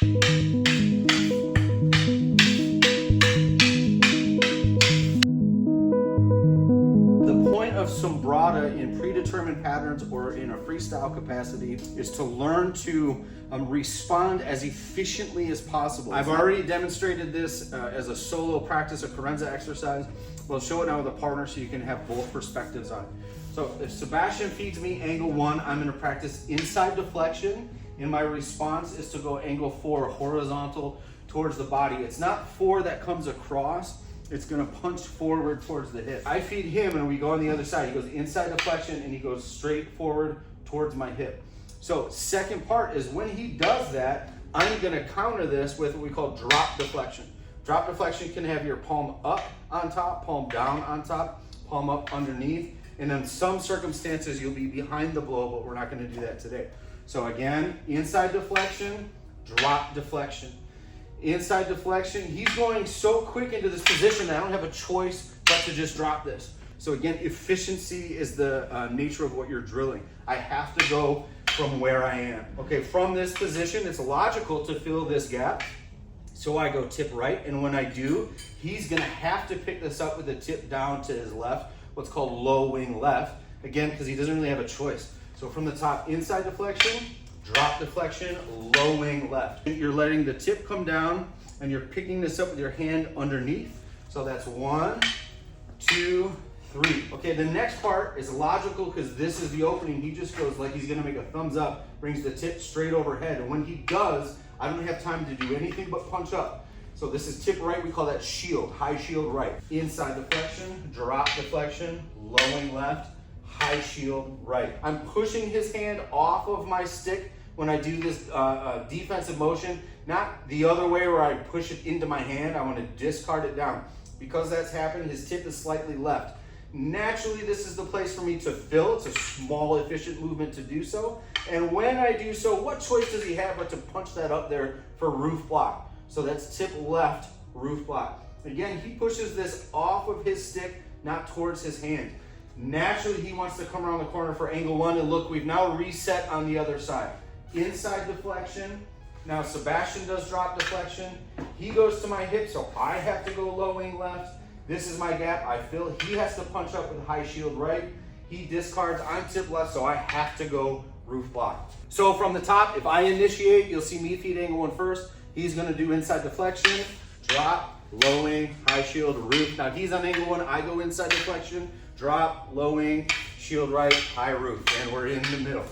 Of Sumbrada in predetermined patterns or in a freestyle capacity is to learn to respond as efficiently as possible. I've already demonstrated this as a solo practice, a carenza exercise. We'll show it now with a partner so you can have both perspectives on it. So if Sebastian feeds me angle 1, I'm going to practice inside deflection, and my response is to go angle 4, horizontal towards the body. It's not 4 that comes across. It's gonna punch forward towards the hip. I feed him and we go on the other side. He goes inside deflection and he goes straight forward towards my hip. So second part is when he does that, I'm gonna counter this with what we call drop deflection. Drop deflection can have your palm up on top, palm down on top, palm up underneath. And in some circumstances, you'll be behind the blow, but we're not gonna do that today. So again, inside deflection, drop deflection. Inside deflection, he's going so quick into this position that I don't have a choice but to just drop this. So again, efficiency is the nature of what you're drilling. I have to go from where I am. Okay, from this position, it's logical to fill this gap. So I go tip right, and when I do, he's gonna have to pick this up with the tip down to his left, what's called low wing left, again, because he doesn't really have a choice. So from the top, inside deflection, drop deflection, low wing left. You're letting the tip come down and you're picking this up with your hand underneath. So that's 1, 2, 3. Okay, the next part is logical because this is the opening. He just goes like he's gonna make a thumbs up, brings the tip straight overhead. And when he does, I don't have time to do anything but punch up. So this is tip right, we call that shield, high shield right. Inside deflection, drop deflection, low wing left, high shield right. I'm pushing his hand off of my stick when I do this defensive motion, not the other way where I push it into my hand. I want to discard it down. Because that's happened, his tip is slightly left. Naturally, this is the place for me to fill. It's a small, efficient movement to do so. And when I do so, what choice does he have but to punch that up there for roof block? So that's tip left, roof block. Again, he pushes this off of his stick, not towards his hand. Naturally, he wants to come around the corner for angle 1, and look, we've now reset on the other side. Inside deflection. Now Sebastian does drop deflection. He goes to my hip, so I have to go low wing left. This is my gap. I feel he has to punch up with high shield right. He discards, I'm tip left, so I have to go roof block. So from the top, if I initiate, you'll see me feed angle 1 first. He's gonna do inside deflection, drop, low wing, high shield, roof. Now he's on angle 1, I go inside deflection, drop, low wing, shield right, high roof, and we're in the middle.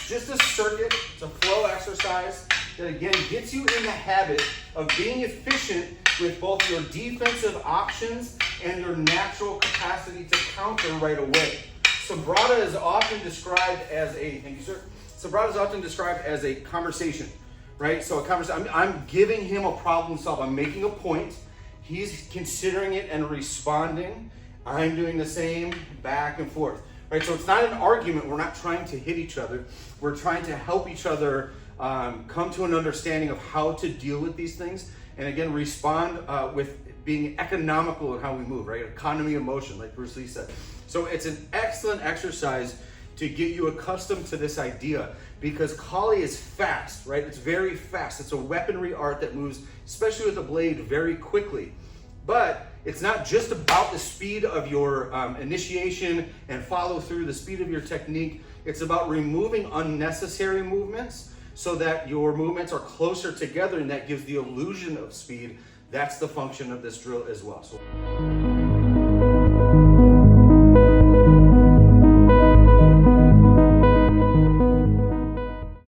Just a circuit, it's a flow exercise that again gets you in the habit of being efficient with both your defensive options and your natural capacity to counter right away. Sumbrada is often described as a, thank you sir, Sumbrada is often described as a conversation, right? So a conversation, I'm giving him a problem to solve, I'm making a point, he's considering it and responding, I'm doing the same back and forth. Right, so it's not an argument. We're not trying to hit each other. We're trying to help each other come to an understanding of how to deal with these things. And again, respond with being economical in how we move, right? Economy of motion, like Bruce Lee said. So it's an excellent exercise to get you accustomed to this idea because Kali is fast, right? It's very fast. It's a weaponry art that moves, especially with a blade, very quickly. But it's not just about the speed of your initiation and follow through, the speed of your technique. It's about removing unnecessary movements so that your movements are closer together and that gives the illusion of speed. That's the function of this drill as well. So